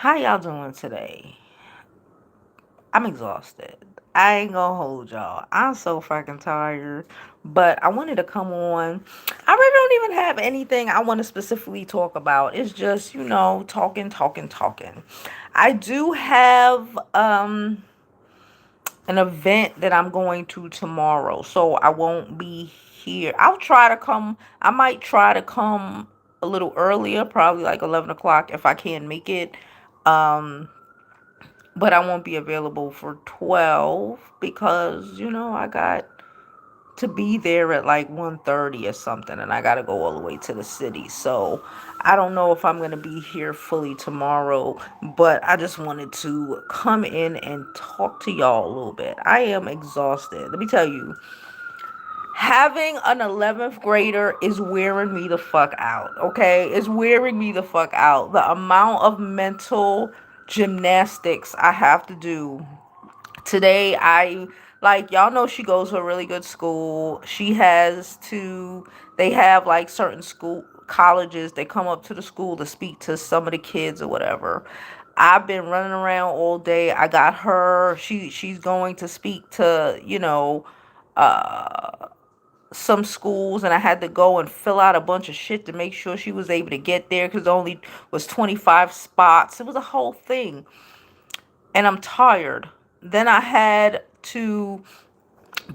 How y'all doing today? I'm exhausted. I ain't gonna hold y'all. I'm so fucking tired. But I wanted to come on. I really don't even have anything I want to specifically talk about. It's just, talking, talking, talking. I do have an event that I'm going to tomorrow, so I won't be here. I might try to come a little earlier, probably like 11 o'clock if I can make it. Um, but I won't be available for 12 because, I got to be there at like 1:30 or something, and I got to go all the way to the city. So I don't know if I'm going to be here fully tomorrow, but I just wanted to come in and talk to y'all a little bit. I am exhausted. Let me tell you, having an 11th grader is wearing me the fuck out, okay? It's wearing me the fuck out. The amount of mental gymnastics I have to do. Today, y'all know she goes to a really good school. They have like certain colleges, they come up to the school to speak to some of the kids or whatever. I've been running around all day. I got her, she's going to speak to, uh, some schools, and I had to go and fill out a bunch of shit to make sure she was able to get there because there only was 25 spots. It was a whole thing. And I'm tired. Then I had to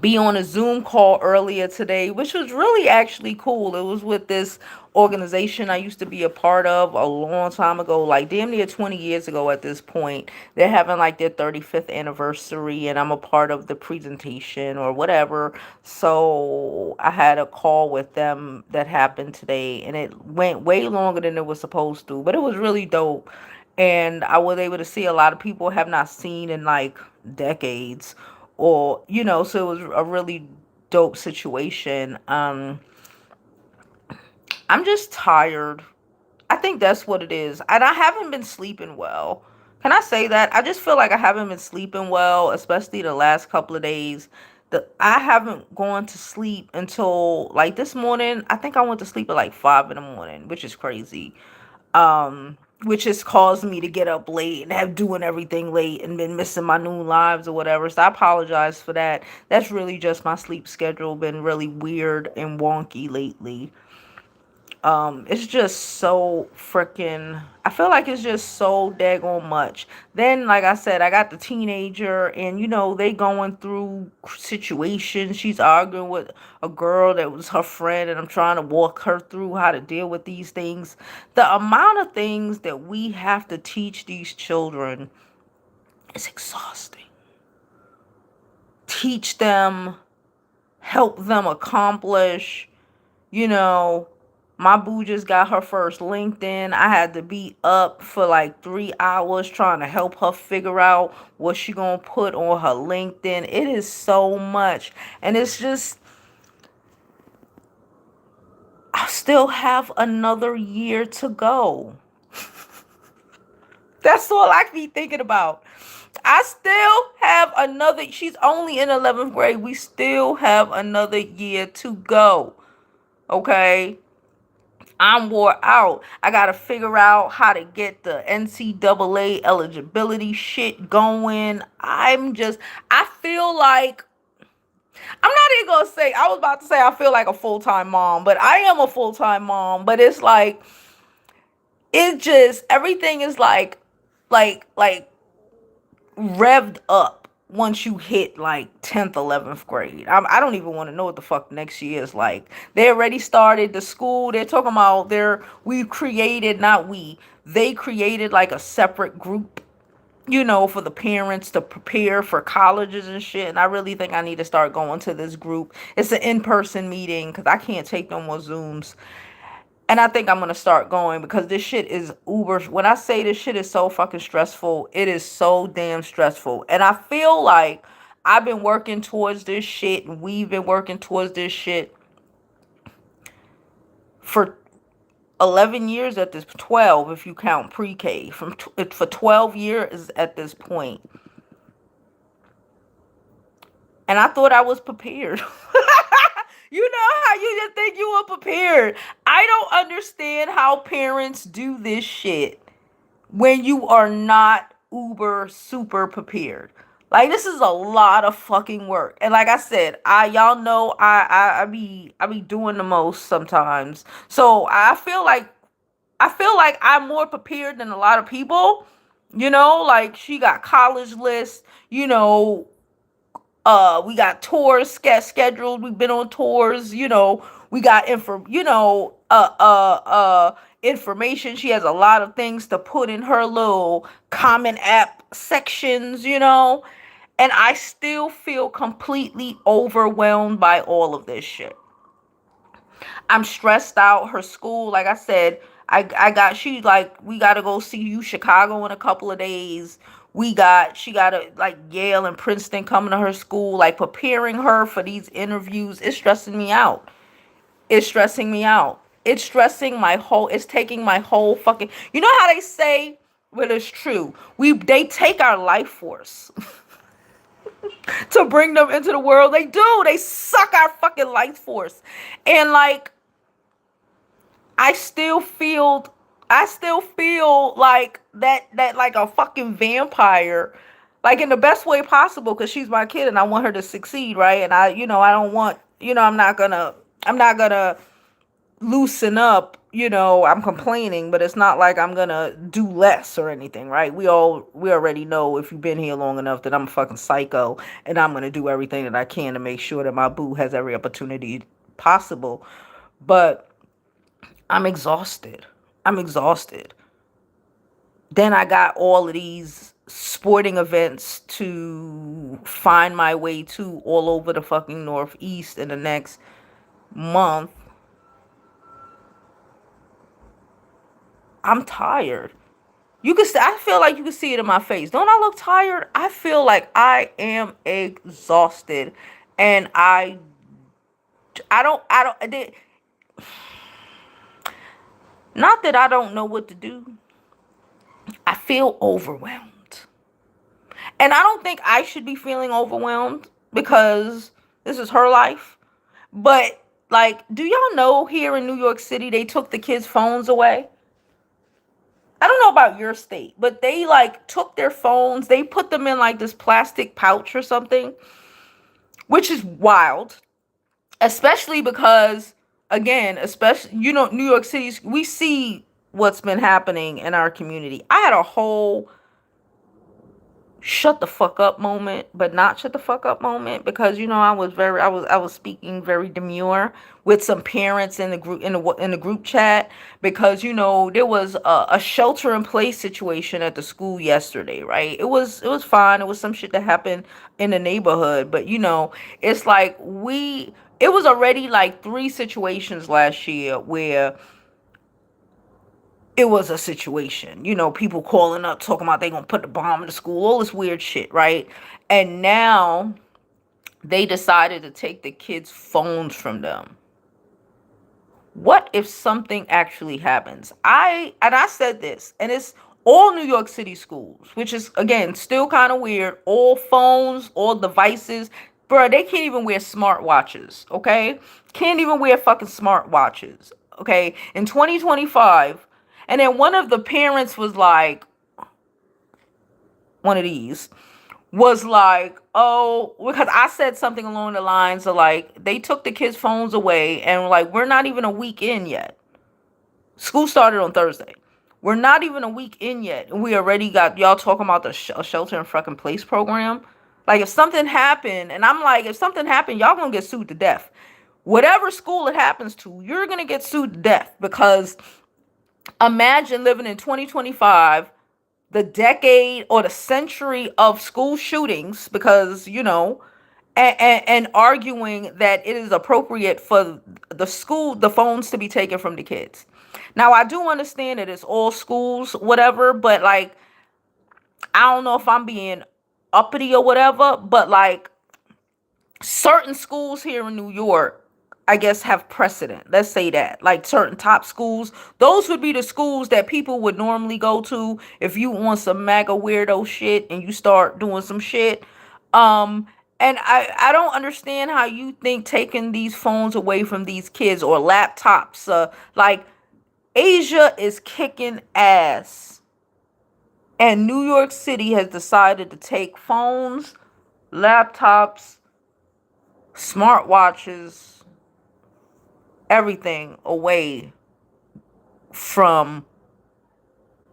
be on a Zoom call earlier today, which was really actually cool. It was with this organization I used to be a part of a long time ago, like damn near 20 years ago at this point. They're having like their 35th anniversary, and I'm a part of the presentation or whatever. So I had a call with them that happened today, and it went way longer than it was supposed to, but it was really dope. And I was able to see a lot of people I have not seen in like decades, or so it was a really dope situation. I'm just tired. I think that's what it is, and I haven't been sleeping well. Can I say that? I just feel like I haven't been sleeping well, especially the last couple of days. I haven't gone to sleep until like this morning. I think I went to sleep at like 5 in the morning, which is crazy. Which has caused me to get up late and have doing everything late and been missing my noon lives or whatever. So I apologize for that. That's really just my sleep schedule been really weird and wonky lately. It's just so freaking, I feel like it's just so daggone much. Then, like I said, I got the teenager, and they going through situations. She's arguing with a girl that was her friend, and I'm trying to walk her through how to deal with these things. The amount of things that we have to teach these children is exhausting. Teach them, help them accomplish, you know, my boo just got her first LinkedIn. I had to be up for like 3 hours trying to help her figure out what she gonna put on her LinkedIn. It is so much. And it's just, I still have another year to go. That's all I be thinking about. I still have another, she's only in 11th grade. We still have another year to go. Okay? I'm wore out. I gotta figure out how to get the NCAA eligibility shit going. I feel like, I'm not even gonna say, I was about to say I feel like a full-time mom, but I am a full-time mom, but it's like, it just, everything is like revved up once you hit like 10th, 11th grade. I don't even want to know what the fuck next year is like. They already started the school. They're talking about we've created, not we, they created like a separate group, for the parents to prepare for colleges and shit. And I really think I need to start going to this group. It's an in-person meeting because I can't take no more Zooms. And I think I'm gonna start going because this shit is uber. When I say this shit is so fucking stressful, it is so damn stressful. And I feel like I've been working towards this shit, and we've been working towards this shit for 11 years at this, 12 if you count pre-K, for 12 years at this point. And I thought I was prepared. You know how you just think you were prepared. I don't understand how parents do this shit. when you are not uber super prepared. Like, this is a lot of fucking work. And like I said, y'all know I be doing the most sometimes. So I feel like I'm more prepared than a lot of people. Like, she got college lists, we got tours scheduled. We've been on tours, we got information. She has a lot of things to put in her little common app sections, and I still feel completely overwhelmed by all of this shit. I'm stressed out. Her school, like I said, she like, we gotta go see you Chicago in a couple of days. She got to, like, Yale and Princeton coming to her school, like, preparing her for these interviews. It's stressing me out. It's stressing me out. It's taking my whole fucking, you know how they say, well, it's true. They take our life force to bring them into the world. They do. They suck our fucking life force. And like, I still feel like that like a fucking vampire, like, in the best way possible, because she's my kid and I want her to succeed, right? And I don't want, I'm not gonna loosen up. I'm complaining, but it's not like I'm gonna do less or anything, right? We already know, if you've been here long enough, that I'm a fucking psycho, and I'm gonna do everything that I can to make sure that my boo has every opportunity possible. But I'm exhausted. I'm exhausted. Then I got all of these sporting events to find my way to all over the fucking Northeast in the next month. I'm tired. I feel like you can see it in my face. Don't I look tired? I feel like I am exhausted, and not that I don't know what to do. I feel overwhelmed. And I don't think I should be feeling overwhelmed, because this is her life. But, like, do y'all know, here in New York City, they took the kids' phones away? I don't know about your state, but they, like, took their phones, they put them in, like, this plastic pouch or something, which is wild. Especially because, again, New York City, we see what's been happening in our community. I had a whole shut the fuck up moment, but not shut the fuck up moment, because I was speaking very demure with some parents in the group, in the group chat, because there was a shelter in place situation at the school yesterday, right? It was fine. It was some shit that happened in the neighborhood, but it's like, it was already like 3 situations last year where it was a situation, people calling up talking about they gonna put the bomb in the school, all this weird shit, right? And now they decided to take the kids' phones from them. What if something actually happens? I said this, and it's all New York City schools, which is, again, still kind of weird. All phones, all devices. Bro, they can't even wear smartwatches, okay? Can't even wear fucking smartwatches, okay? In 2025. And then one of the parents was like, one of these was like, oh, because I said something along the lines of, like, they took the kids' phones away, and, like, we're not even a week in yet. School started on Thursday. We're not even a week in yet, and we already got y'all talking about the shelter in fucking place program. Like, if something happened, and I'm like, if something happened, y'all gonna get sued to death. Whatever school it happens to, you're gonna get sued to death, because imagine living in 2025, the decade or the century of school shootings, because and arguing that it is appropriate for the phones to be taken from the kids. Now, I do understand that it's all schools, whatever, but, like, I don't know if I'm being uppity or whatever, but, like, certain schools here in New York, I guess, have precedent. Let's say that. Like, certain top schools, those would be the schools that people would normally go to if you want some MAGA weirdo shit and you start doing some shit. Um, and I don't understand how you think taking these phones away from these kids, or laptops, like, Asia is kicking ass. And New York City has decided to take phones, laptops, smartwatches, everything away from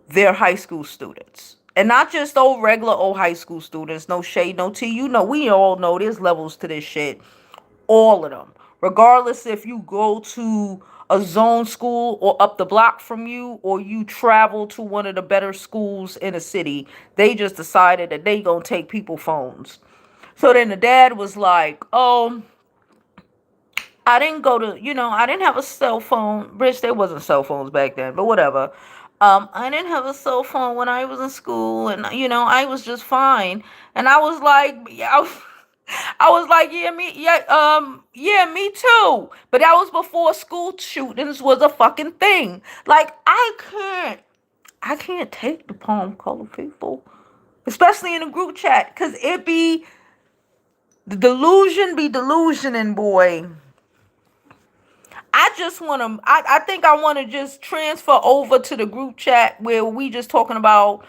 their high school students. And not just old regular old high school students. No shade, no tea. You know, we all know there's levels to this shit. All of them. Regardless if you go to a zone school or up the block from you, or you travel to one of the better schools in a city, they just decided that they gonna take people phones. So then the dad was like, oh, I didn't go to, I didn't have a cell phone. Rich, there wasn't cell phones back then, but whatever. I didn't have a cell phone when I was in school, and I was just fine. And I was like, yeah, I was like, yeah, me too. But that was before school shootings was a fucking thing. Like, I can't take the palm color people, especially in a group chat, cause it be the delusion be delusioning, boy. I just want to, I think I want to just transfer over to the group chat where we just talking about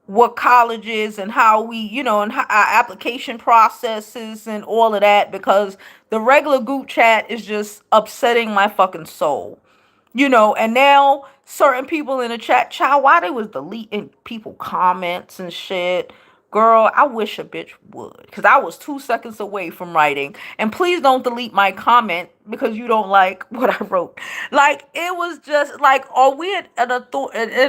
what college is and how we, and how our application processes and all of that, because the regular group chat is just upsetting my fucking soul. And now certain people in the chat, child, why they was deleting people comments and shit. Girl, I wish a bitch would, because I was 2 seconds away from writing. And please don't delete my comment because you don't like what I wrote. Like, it was just like, are we in an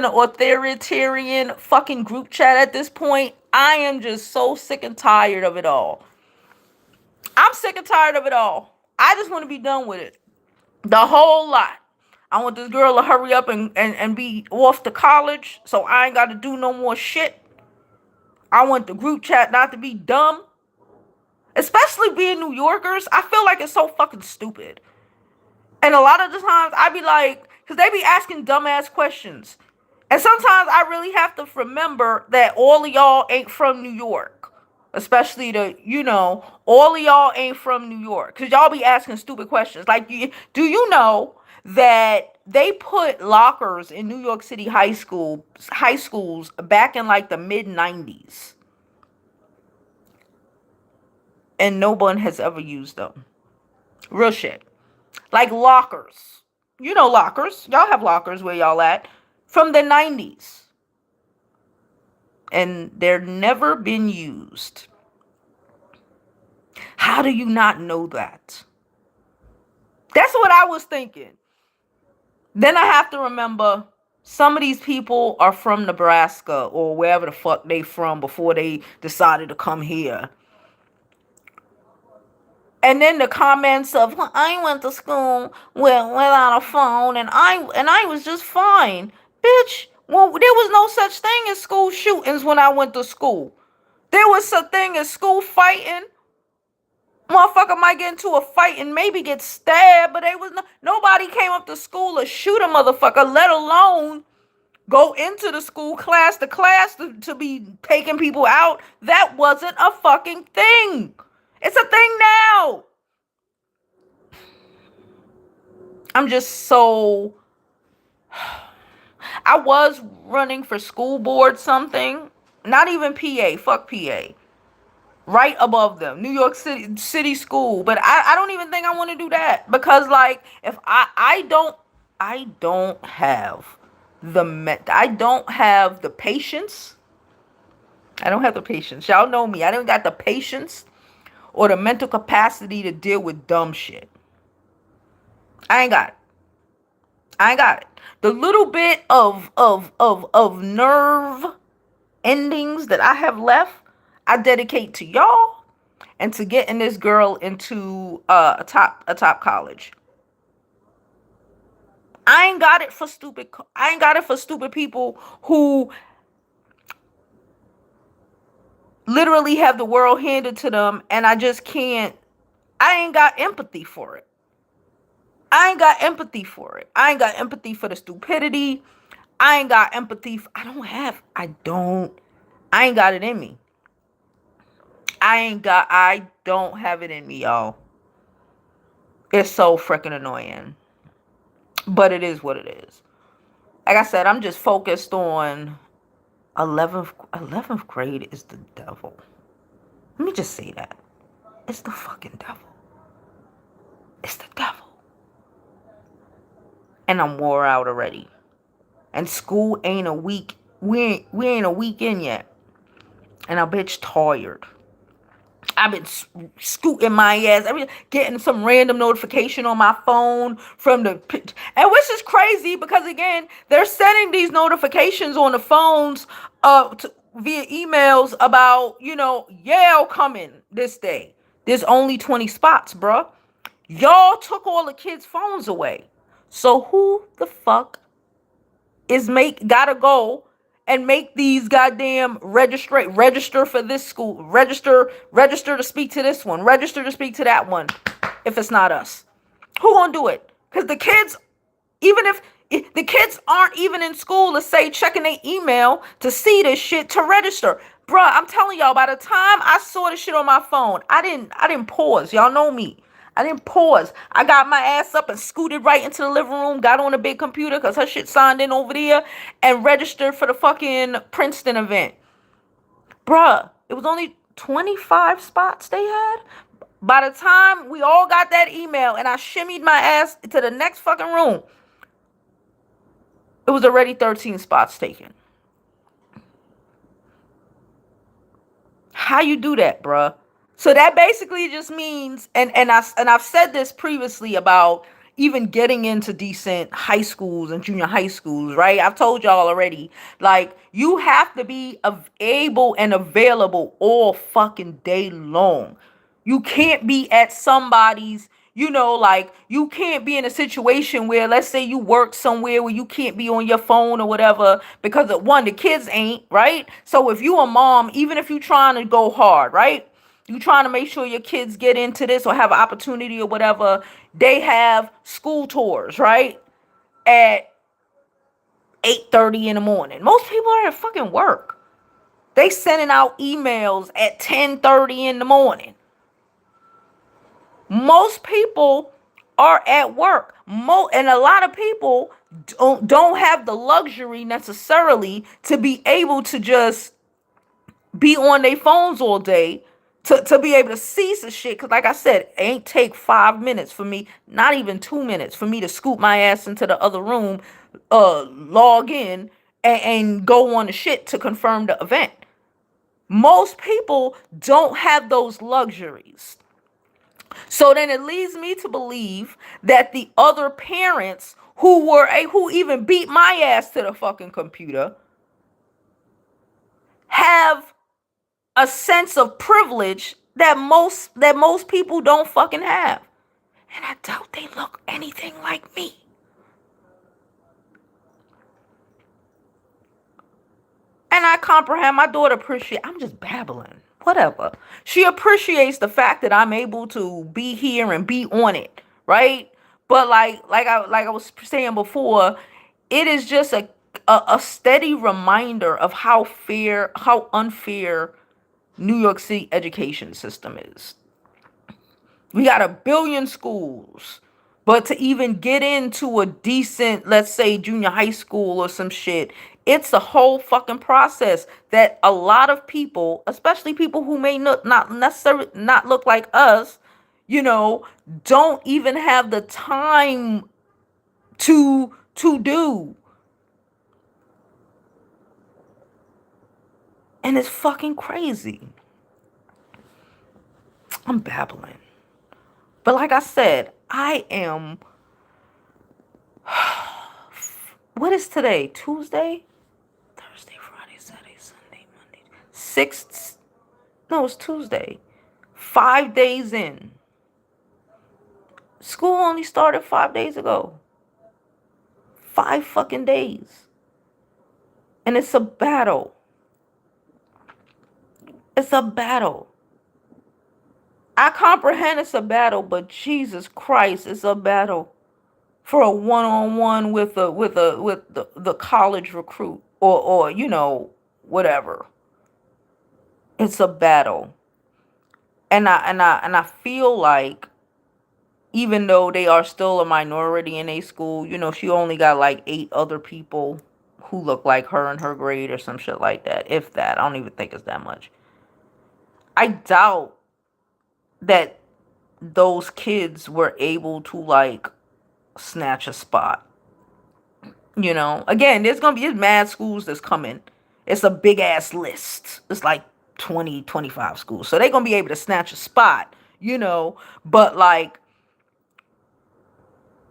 authoritarian fucking group chat at this point? I am just so sick and tired of it all. I'm sick and tired of it all. I just want to be done with it. The whole lot. I want this girl to hurry up and be off to college so I ain't got to do no more shit. I want the group chat not to be dumb. Especially being New Yorkers, I feel like it's so fucking stupid. And a lot of the times I be like, because they be asking dumbass questions. And sometimes I really have to remember that all of y'all ain't from New York. Especially all of y'all ain't from New York. Because y'all be asking stupid questions. Like, do you know that they put lockers in New York City high schools back in like the mid-90s? And no one has ever used them. Real shit. Like lockers. Lockers. Y'all have lockers where y'all at. From the 90s. And they're never been used. How do you not know that? That's what I was thinking. Then I have to remember some of these people are from Nebraska or wherever the fuck they from before they decided to come here. And then the comments of, well, I went to school without a phone and I was just fine. Bitch, well, there was no such thing as school shootings when I went to school. There was such thing as school fighting. Motherfucker might get into a fight and maybe get stabbed, but nobody came up to school to shoot a motherfucker, let alone go into the school class to be taking people out. That wasn't a fucking thing. It's a thing now. I'm just so... I was running for school board something. Not even PA. Fuck PA. Right above them. New York City school. But I don't even think I want to do that. Because, like, if I don't have I don't have the patience. I don't have the patience. Y'all know me. I don't got the patience or the mental capacity to deal with dumb shit. I ain't got it. I ain't got it. The little bit of nerve endings that I have left, I dedicate to y'all and to getting this girl into a top college. I ain't got it for stupid people who literally have the world handed to them, and I just can't. I ain't got empathy for it. I ain't got empathy for it. I ain't got empathy for the stupidity. I ain't got empathy. I ain't got it in me. I don't have it in me, y'all. It's so freaking annoying. But it is what it is. Like I said, I'm just focused on 11th grade is the devil. Let me just say that. It's the fucking devil. It's the devil. And I'm wore out already. And school ain't a week. We ain't a week in yet. And I bitch tired. I've been scooting my ass, getting some random notification on my phone from the, and which is crazy because again, they're sending these notifications on the phones, via emails about, Yale coming this day. There's only 20 spots, bruh. Y'all took all the kids' phones away. So who the fuck gotta go and make these goddamn register for this school, register to speak to this one, register to speak to that one, if it's not us? Who gonna do it? Because the kids, even if the kids aren't even in school to say checking their email to see this shit to register. Bruh, I'm telling y'all, by the time I saw this shit on my phone, I didn't pause. Y'all know me. I didn't pause. I got my ass up and scooted right into the living room, got on a big computer because her shit signed in over there, and registered for the fucking Princeton event. Bruh, it was only 25 spots they had. By the time we all got that email and I shimmied my ass to the next fucking room, it was already 13 spots taken. How you do that, bruh? So that basically just means, and I've said this previously about even getting into decent high schools and junior high schools, right? I've told y'all already, like, you have to be able and available all fucking day long. You can't be at somebody's, like, you can't be in a situation where, let's say you work somewhere where you can't be on your phone or whatever, because one, the kids ain't, right? So if you a mom, even if you trying to go hard, right? You trying to make sure your kids get into this or have an opportunity or whatever, they have school tours, right? At 8:30 in the morning. Most people are at fucking work. They sending out emails at 10:30 in the morning. Most people are at work. And a lot of people don't have the luxury necessarily to be able to just be on their phones all day to be able to see some shit. Because like I said, it ain't take 5 minutes for me, not even 2 minutes for me to scoop my ass into the other room, log in, and go on the shit to confirm the event. Most people don't have those luxuries. So then it leads me to believe that the other parents who even beat my ass to the fucking computer have a sense of privilege that most people don't fucking have. And I doubt they look anything like me. And I comprehend my daughter I'm just babbling. Whatever. She appreciates the fact that I'm able to be here and be on it, right? But like I was saying before, it is just a steady reminder of how unfair New York City education system is. We got 1 billion schools. But to even get into a decent, let's say, junior high school or some shit, it's a whole fucking process that a lot of people, especially people who may not necessarily not look like us, don't even have the time to do. And it's fucking crazy. I'm babbling. But like I said, I am. What is today? Tuesday? Thursday, Friday, Saturday, Sunday, Monday. No, it's Tuesday. 5 days in. School only started 5 days ago. 5 fucking days. And it's a battle. It's a battle. I comprehend it's a battle, but Jesus Christ, it's a battle for a one-on-one with the college recruit or whatever. It's a battle. And I feel like, even though they are still a minority in a school, she only got like 8 other people who look like her in her grade or some shit like that. If that, I don't even think it's that much. I doubt that those kids were able to like snatch a spot. You know, again, there's gonna be mad schools that's coming. It's a big ass list. It's like 20, 25 schools. So they're gonna be able to snatch a spot, you know. But like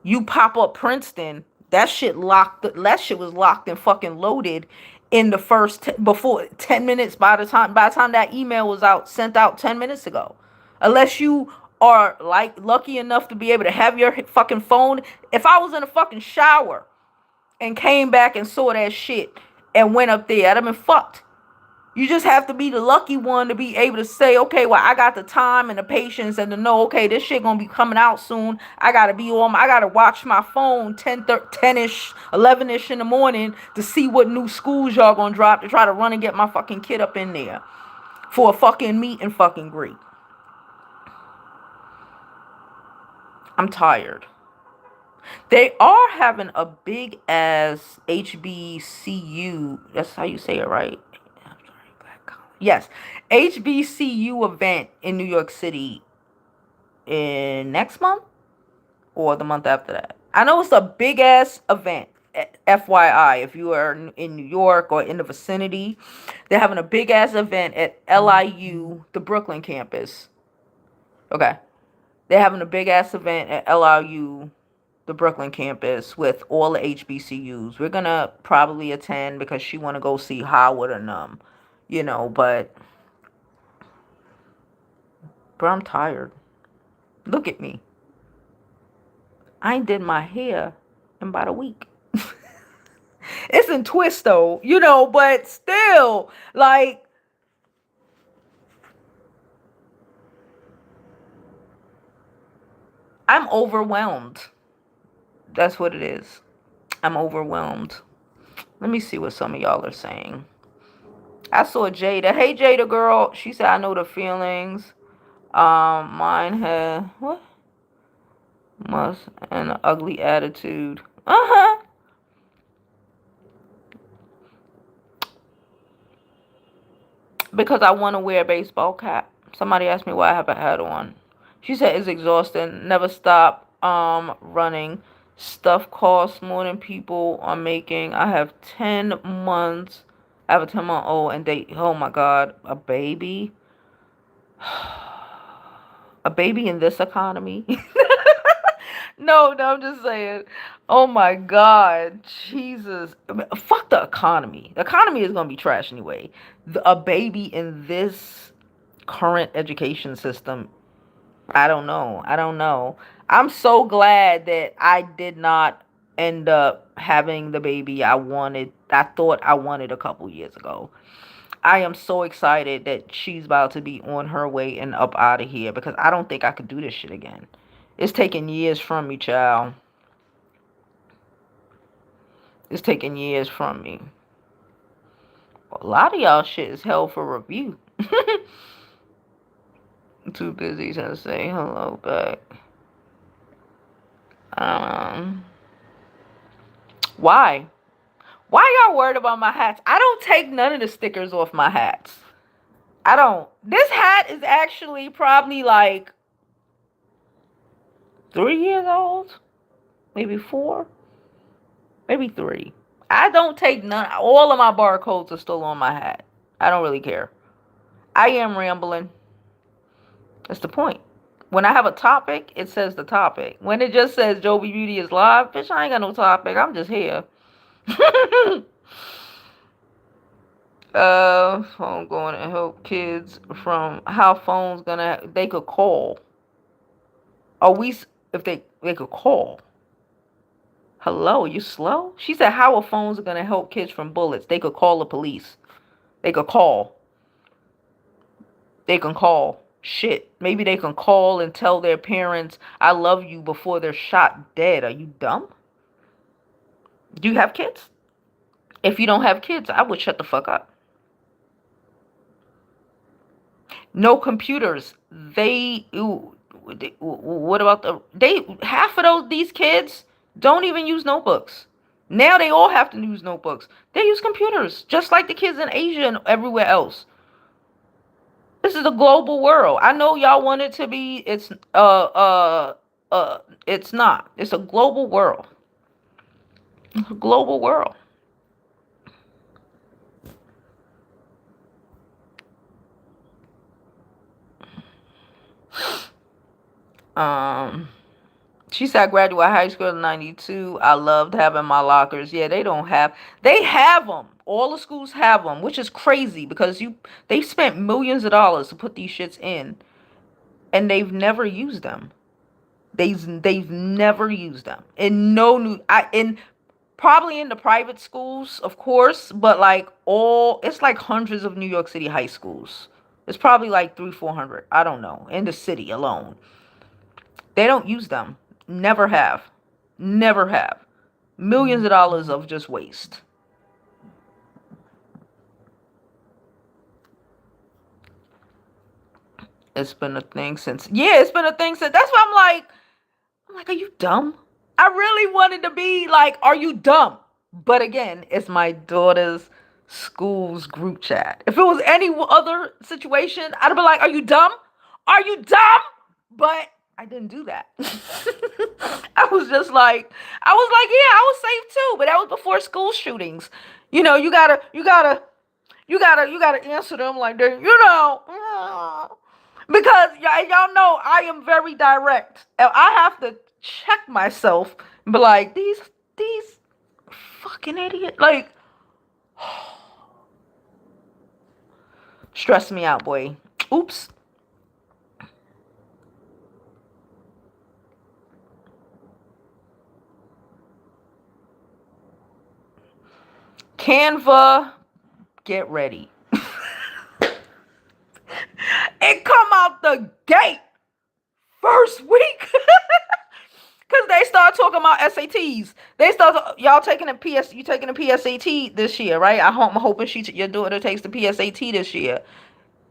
you pop up Princeton, that shit locked. That shit was locked and fucking loaded in the first before 10 minutes. By the time that email was sent out 10 minutes ago, unless you are like lucky enough to be able to have your fucking phone. If I was in a fucking shower and came back and saw that shit and went up there, I'd have been fucked. You just have to be the lucky one to be able to say, okay, well, I got the time and the patience and to know, okay, this shit gonna be coming out soon. I gotta watch my phone 10-ish, 11-ish in the morning to see what new schools y'all gonna drop to try to run and get my fucking kid up in there for a fucking meet and fucking greet. I'm tired. They are having a big ass HBCU. That's how you say it, right? Yes, HBCU event in New York City in next month or the month after that. I know it's a big ass event. FYI, if you are in New York or in the vicinity, they're having a big ass event at LIU, the Brooklyn campus. Okay. They're having a big ass event at LIU, the Brooklyn campus, with all the HBCUs. We're gonna probably attend because she wanna go see Howard and you know, but I'm tired. Look at me. I ain't did my hair in about a week. It's in twist though, you know, but still, like, I'm overwhelmed. That's what it is. I'm overwhelmed. Let me see what some of y'all are saying. I saw Jada. Hey, Jada girl. She said, I know the feelings. Mine had, what? Must, and an ugly attitude. Uh-huh. Because I want to wear a baseball cap. Somebody asked me why I have a hat on. She said it's exhausting. Never stop running. Stuff costs more than people are making. I have 10 months. I have a 10-month-old and oh my God, a baby. A baby in this economy. No, I'm just saying. Oh my God, Jesus. I mean, fuck the economy. The economy is going to be trash anyway. A baby in this current education system, I don't know. I'm so glad that I did not end up having the baby I thought I wanted a couple years ago. I am so excited that she's about to be on her way and up out of here because I don't think I could do this shit again. It's taking years from me, child. It's taking years from me. A lot of y'all shit is held for review. I'm too busy to say hello back. Why? Why y'all worried about my hats? I don't take none of the stickers off my hats. I don't. This hat is actually probably like 3 years old. Maybe 4. Maybe 3. I don't take none. All of my barcodes are still on my hat. I don't really care. I am rambling. That's the point. When I have a topic, it says the topic. When it just says Jovi Beauty is live, bitch, I ain't got no topic. I'm just here. Phone going to help kids from how phones they could call. If they could call. Hello, you slow? She said how are phones going to help kids from bullets? They could call the police. They could call. They can call. Shit. Maybe they can call and tell their parents, I love you before they're shot dead. Are you dumb? Do you have kids? If you don't have kids, I would shut the fuck up. No computers. What about half of these kids don't even use notebooks. Now they all have to use notebooks. They use computers, just like the kids in Asia and everywhere else. This is a global world. I know y'all want it to be. It's not. It's a global world. It's a global world. Um, she said, I graduated high school in '92. I loved having my lockers. Yeah, they have them. All the schools have them, which is crazy because they spent millions of dollars to put these shits in, and they've never used them. They've never used them. And no new in probably in the private schools, of course, but like it's like hundreds of New York City high schools. It's probably like 300-400. I don't know. In the city alone. They don't use them. Never have. Never have. Millions of dollars of just waste. It's been a thing since. Yeah, it's been a thing since. That's why I'm like, are you dumb? I really wanted to be like, are you dumb? But again, it's my daughter's school's group chat. If it was any other situation, I'd be like, are you dumb? Are you dumb? But I didn't do that. Yeah, I was safe too. But that was before school shootings. You gotta answer them like that, because y'all know I am very direct. And I have to check myself and be like, these fucking idiot. Like, stress me out, boy. Oops. Canva, get ready. It come out the gate first week. Because they start talking about SATs. Y'all taking you taking a PSAT this year, right? I'm hoping your daughter takes the PSAT this year.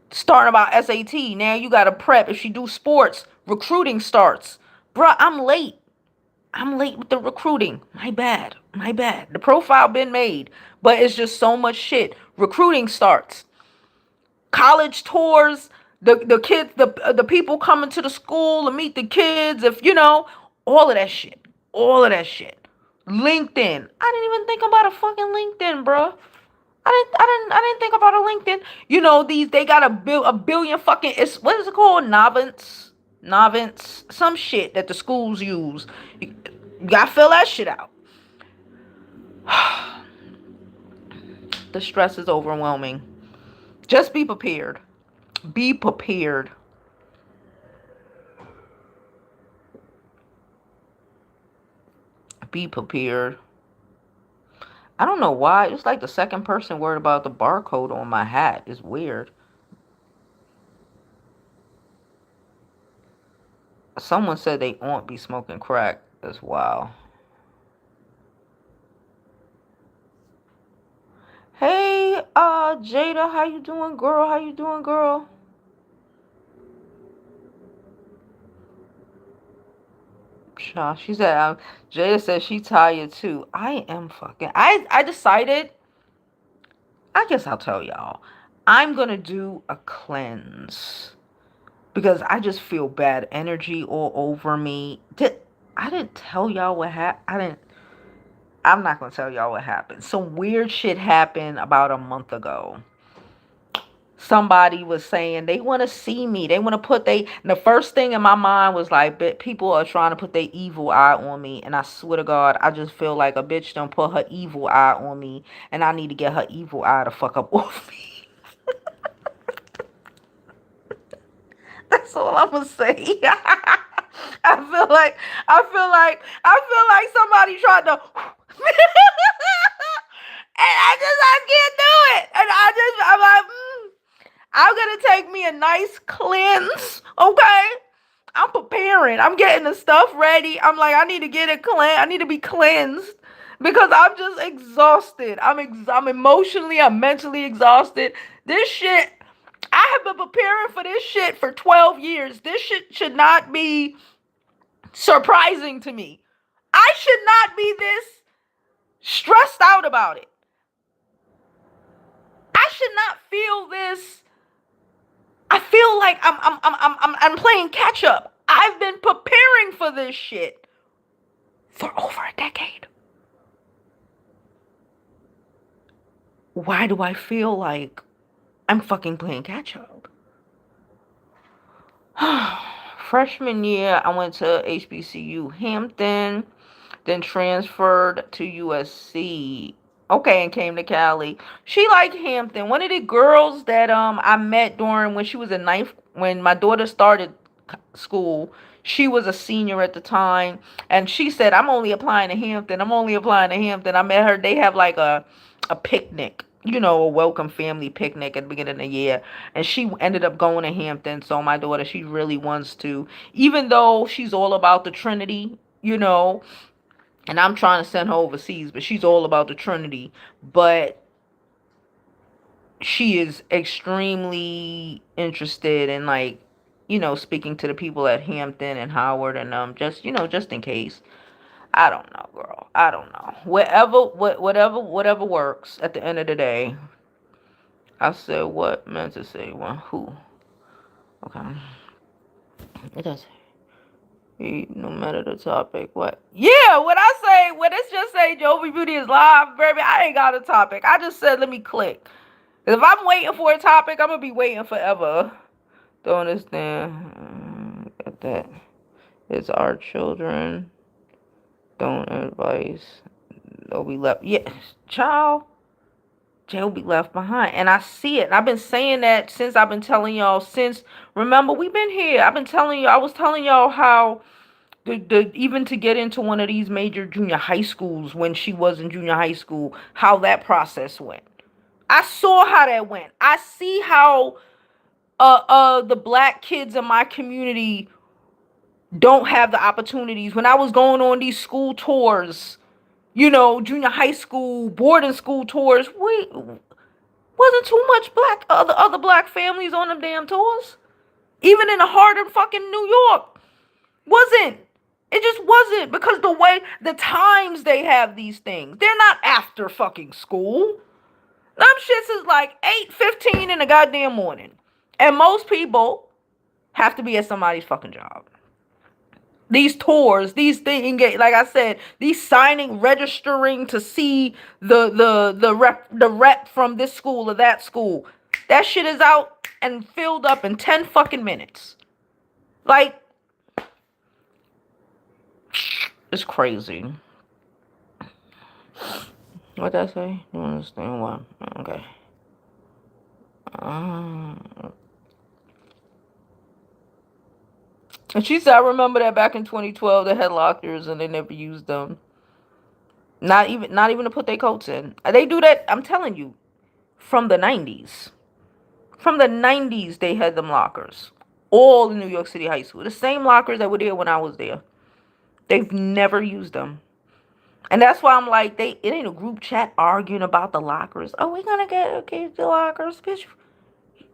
Starting about SAT. Now you got to prep. If she do sports, recruiting starts. Bruh, I'm late. I'm late with the recruiting. My bad. My bad. The profile been made. But it's just so much shit. Recruiting starts. College tours. The kids, the people coming to the school to meet the kids. All of that shit. All of that shit. LinkedIn. I didn't even think about a fucking LinkedIn, bruh. I didn't think about a LinkedIn. They got a billion fucking, what is it called? Novants, some shit that the schools use. You gotta fill that shit out. The stress is overwhelming. Just be prepared. Be prepared. Be prepared. I don't know why. It's like the second person worried about the barcode on my hat. It's weird. Someone said they won't be smoking crack as well. Hey, Jada, how you doing, girl? How you doing, girl? She said, Jada said she tired too. I am fucking. I decided. I guess I'll tell y'all. I'm gonna do a cleanse because I just feel bad energy all over me. I didn't tell y'all what happened. I'm not gonna tell y'all what happened. Some weird shit happened about a month ago. Somebody was saying they want to see me. They want to the first thing in my mind was like, people are trying to put their evil eye on me. And I swear to God, I just feel like a bitch done put her evil eye on me. And I need to get her evil eye to fuck up off me. That's all I'm gonna say. I feel like somebody tried to and I can't do it. And I'm like, I'm gonna take me a nice cleanse, okay? I'm preparing. I'm getting the stuff ready. I'm like, I need to get it cleansed. I need to be cleansed because I'm just exhausted. I'm emotionally, I'm mentally exhausted. This shit, I have been preparing for this shit for 12 years. This shit should not be surprising to me. I should not be this stressed out about it. I should not feel this. I feel like I'm playing catch up. I've been preparing for this shit for over a decade. Why do I feel like I'm fucking playing catch up? Freshman year, I went to HBCU Hampton, then transferred to USC. Okay, and came to Cali. She liked Hampton. One of the girls that I met during when she was in ninth, when my daughter started school, she was a senior at the time, and she said, "I'm only applying to Hampton. I'm only applying to Hampton." I met her. They have like a picnic, a welcome family picnic at the beginning of the year, and she ended up going to Hampton. So my daughter, she really wants to, even though she's all about the Trinity, and I'm trying to send her overseas, but she's all about the Trinity. But she is extremely interested in, like, speaking to the people at Hampton and Howard, and just in case. I don't know, girl. I don't know. Whatever works at the end of the day. I said what meant to say one who. Okay. It does. No matter the topic. What? Yeah, when it's just say Jovi Beauty is live, baby, I ain't got a topic. I just said let me click. If I'm waiting for a topic, I'm gonna be waiting forever. Don't understand. Get that. It's our children. Don't advise. They'll be left. Yeah, child. They'll be left behind. And I see it. I've been saying that since I've been telling y'all. Remember, we've been here. I've been telling you. I was telling y'all how even to get into one of these major junior high schools when she was in junior high school, how that process went. I saw how that went. I see how the black kids in my community don't have the opportunities. When I was going on these school tours, junior high school, boarding school tours, we wasn't too much other black families on them damn tours. Even in the heart of fucking New York. Wasn't. It just wasn't, because the times they have these things, they're not after fucking school. Them shits is like 8:15 in the goddamn morning. And most people have to be at somebody's fucking job. These tours, these things, like I said, these signing, registering to see the rep from this school or that school. That shit is out and filled up in 10 fucking minutes. Like, it's crazy. What did I say? You understand why? Okay. And she said, I remember that back in 2012 they had lockers and they never used them. Not even to put their coats in. They do that, I'm telling you, from the 90s. From the 90s they had them lockers. All in New York City high school. The same lockers that were there when I was there. They've never used them. And that's why I'm like, it ain't a group chat arguing about the lockers. Oh, we're gonna get the lockers, bitch.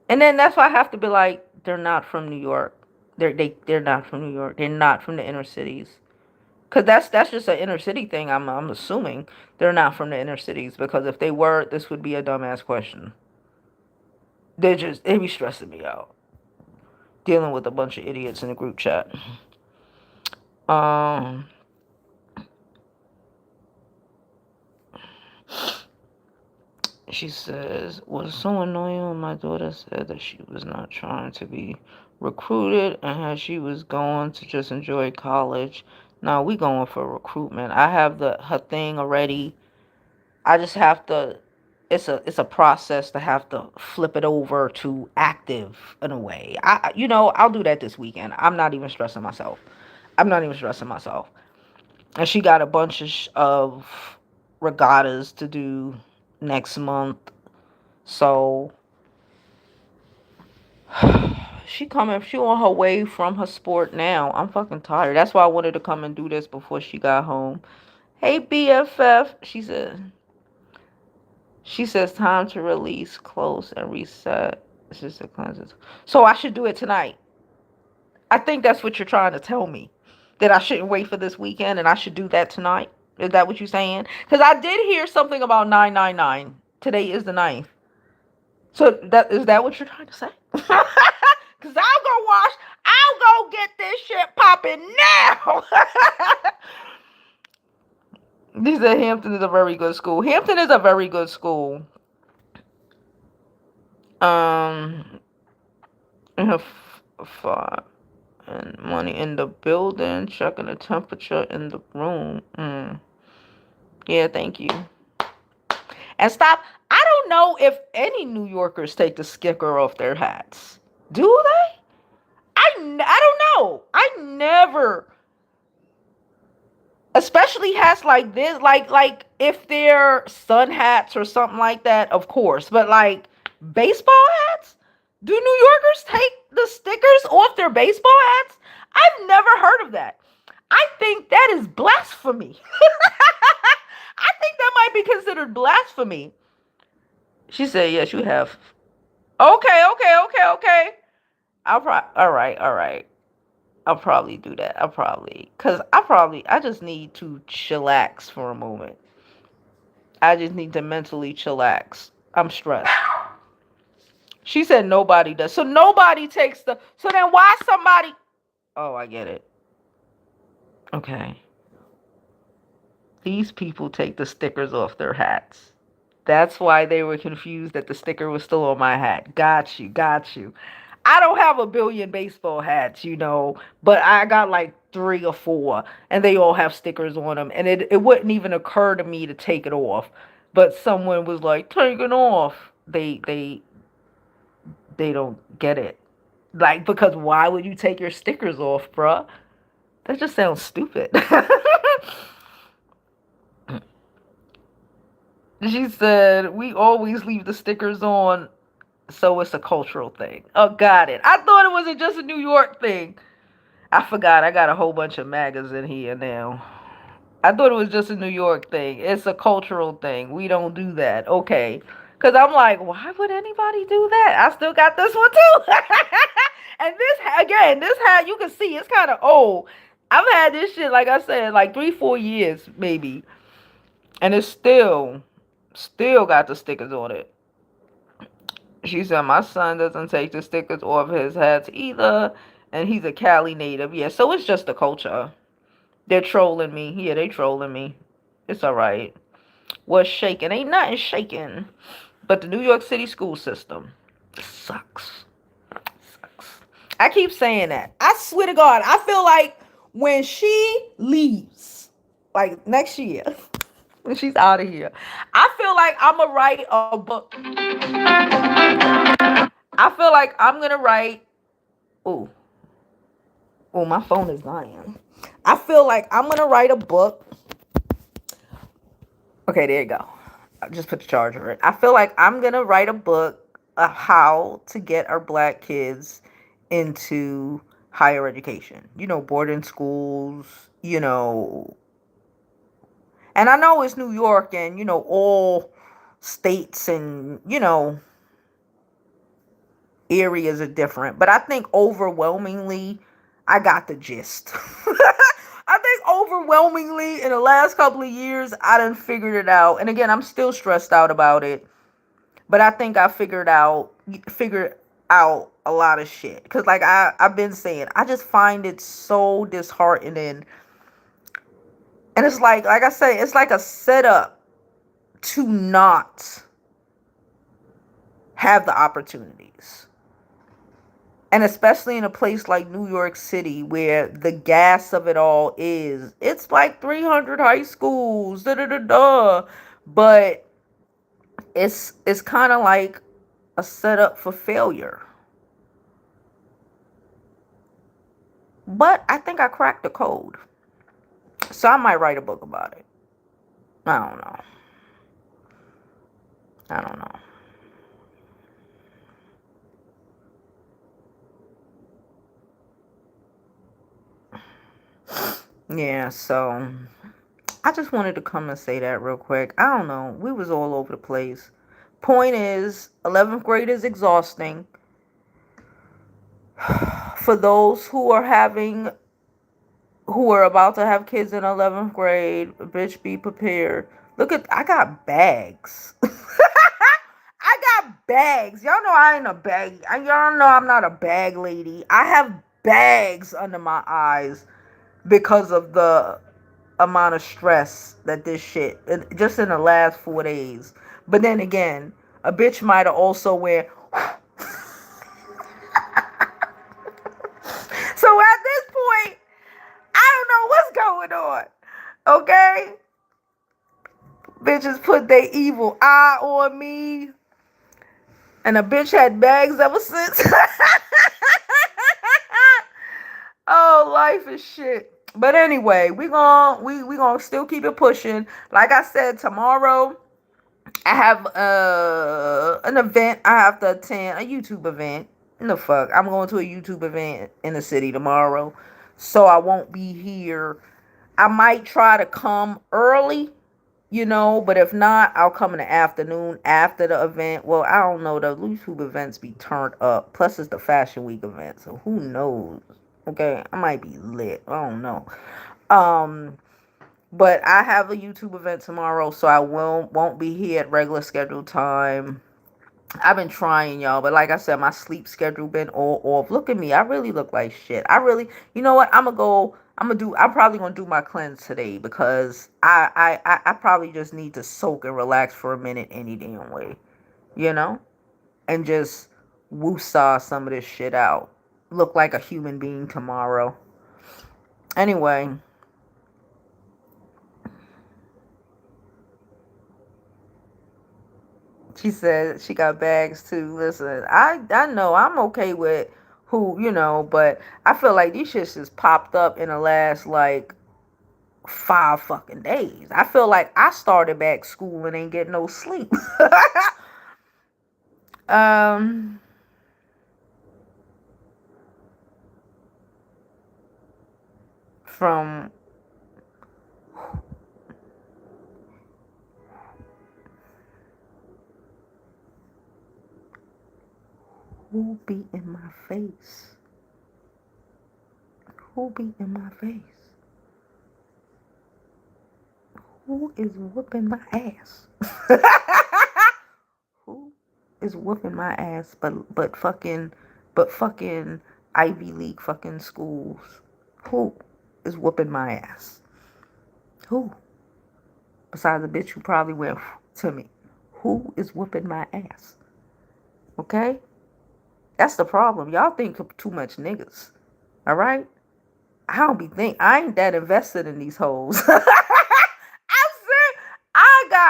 And then that's why I have to be like, they're not from New York. They're not from New York. They're not from the inner cities. Cause that's just an inner city thing. I'm assuming they're not from the inner cities, because if they were, this would be a dumbass question. They be stressing me out dealing with a bunch of idiots in the group chat. She says, was so annoying when my daughter said that she was not trying to be recruited and how she was going to just enjoy college. Now we going for recruitment. I have her thing already. I just have to, it's a process to have to flip it over to active in a way. I'll do that this weekend. I'm not even stressing myself. And she got a bunch of regattas to do next month. So she on her way from her sport now. I'm fucking tired. That's why I wanted to come and do this before she got home. Hey BFF, she says time to release, close, and reset. It's just a cleanse. So I should do it tonight. I think that's what you're trying to tell me. That I shouldn't wait for this weekend and I should do that tonight. Is that what you're saying? Because I did hear something about 999. Today is the ninth. So that is that what you're trying to say? Because I'll go wash. I'll go get this shit popping now. He said Hampton is a very good school. Hampton is a very good school. And have fun and money in the building, checking the temperature in the room. Yeah, thank you. And stop. I don't know if any New Yorkers take the sticker off their hats. Do they? I don't know. I never, especially hats like this, like if they're sun hats or something like that, of course. But like baseball hats, do New Yorkers take the stickers off their baseball hats? I've never heard of that. I think that is blasphemy. I think that might be considered blasphemy. She said, "Yes, you have." Okay. All right. I'll probably do that. I just need to chillax for a moment. I just need to mentally chillax. I'm stressed. She said nobody does. So nobody takes so then why somebody, oh, I get it. Okay. These people take the stickers off their hats. That's why they were confused that the sticker was still on my hat. Got you. I don't have a billion baseball hats, but I got like 3 or 4, and they all have stickers on them. And it wouldn't even occur to me to take it off. But someone was like, take it off. They don't get it. Like, because why would you take your stickers off, bruh? That just sounds stupid. She said, we always leave the stickers on, so it's a cultural thing. Oh, got it. I thought it wasn't just a New York thing. I forgot. I got a whole bunch of magazines in here now. I thought it was just a New York thing. It's a cultural thing. We don't do that. Okay. Because I'm like, why would anybody do that? I still got this one too. And this hat, you can see it's kind of old. I've had this shit, like I said, like 3-4 years maybe. And it's still got the stickers on it. She said, my son doesn't take the stickers off his hats either. And he's a Cali native. Yeah, so it's just the culture. They're trolling me. Yeah, they trolling me. It's all right. What's shaking? Ain't nothing shaking. But the New York City school system sucks. I keep saying that. I swear to God, I feel like when she leaves, like next year, when she's out of here, I feel like I'm going to write a book. I feel like I'm going to write. Oh, my phone is dying. I feel like I'm going to write a book. Okay, there you go. I just put the charger in. I feel like I'm going to write a book of how to get our black kids into higher education. Boarding schools, And I know it's New York and, all states and, areas are different. But I think overwhelmingly, I got the gist. I think overwhelmingly in the last couple of years, I done figured it out. And again, I'm still stressed out about it. But I think I figured out a lot of shit. Because like I've been saying, I just find it so disheartening. And it's like I say, it's like a setup to not have the opportunities. And especially in a place like New York City, where the gas of it all it's like 300 high schools, But it's kind of like a setup for failure. But I think I cracked the code. So I might write a book about it. I don't know. Yeah, so I just wanted to come and say that real quick. I don't know. We was all over the place. Point is, 11th grade is exhausting. For those who are having who are about to have kids in 11th grade, bitch, be prepared. Look at, I got bags. I got bags. Y'all know I ain't a bag. Y'all know I'm not a bag lady. I have bags under my eyes because of the amount of stress that this shit, just in the last 4 days. But then again, a bitch might have also went. So at this point, I don't know what's going on. Okay? Bitches put their evil eye on me. And a bitch had bags ever since. Oh, life is shit. But anyway, we gonna still keep it pushing. Like I said, tomorrow I have an event I have to attend, a YouTube event. The fuck, I'm going to a YouTube event in the city tomorrow, so I won't be here. I might try to come early, but if not, I'll come in the afternoon after the event. Well, I don't know. The YouTube events be turned up. Plus, it's the Fashion Week event, so who knows? Okay, I might be lit. I don't know. But I have a YouTube event tomorrow, so I won't be here at regular scheduled time. I've been trying, y'all, but like I said, my sleep schedule been all off. Look at me. I really look like shit. I really, you know what? I'm probably gonna do my cleanse today because I probably just need to soak and relax for a minute any damn way, you know? And just woosah some of this shit out. Look like a human being tomorrow. Anyway. She said she got bags too. Listen, I know I'm okay with who, but I feel like these shits just popped up in the last like 5 fucking days. I feel like I started back school and ain't getting no sleep. um from who be in my face? Who be in my face? Who is whooping my ass? Who is whooping my ass? But fucking Ivy League fucking schools. Who is whooping my ass? Who? Besides the bitch who probably went to me. Who is whooping my ass? Okay? That's the problem. Y'all think of too much niggas. Alright? I ain't that invested in these hoes.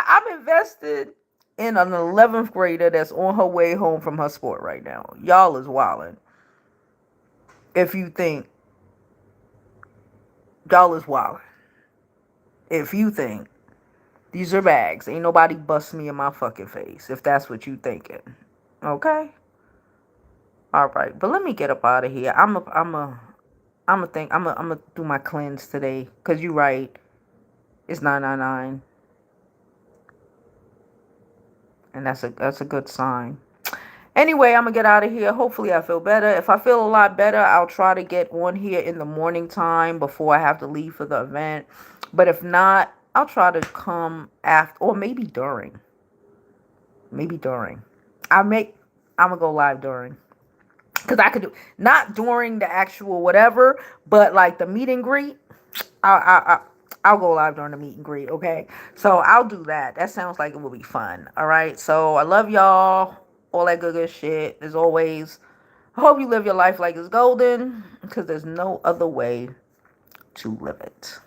I'm invested in an 11th grader that's on her way home from her sport right now. Y'all is wildin'. If you think y'all is wildin'. If you think these are bags, ain't nobody bust me in my fucking face. If that's what you thinking. Okay? Alright, but let me get up out of here. I'm a do my cleanse today. Cause you right. It's 999. And that's a good sign. Anyway, I'm gonna get out of here. Hopefully I feel better. If I feel a lot better, I'll try to get on here in the morning time before I have to leave for the event. But if not, I'll try to come after, or maybe during. Maybe during. I'm gonna go live during. Because I could do, not during the actual whatever, but like the meet and greet. I'll go live during the meet and greet, okay? So I'll do that. That sounds like it will be fun. All right. So I love y'all. All that good shit. As always, I hope you live your life like it's golden, because there's no other way to live it.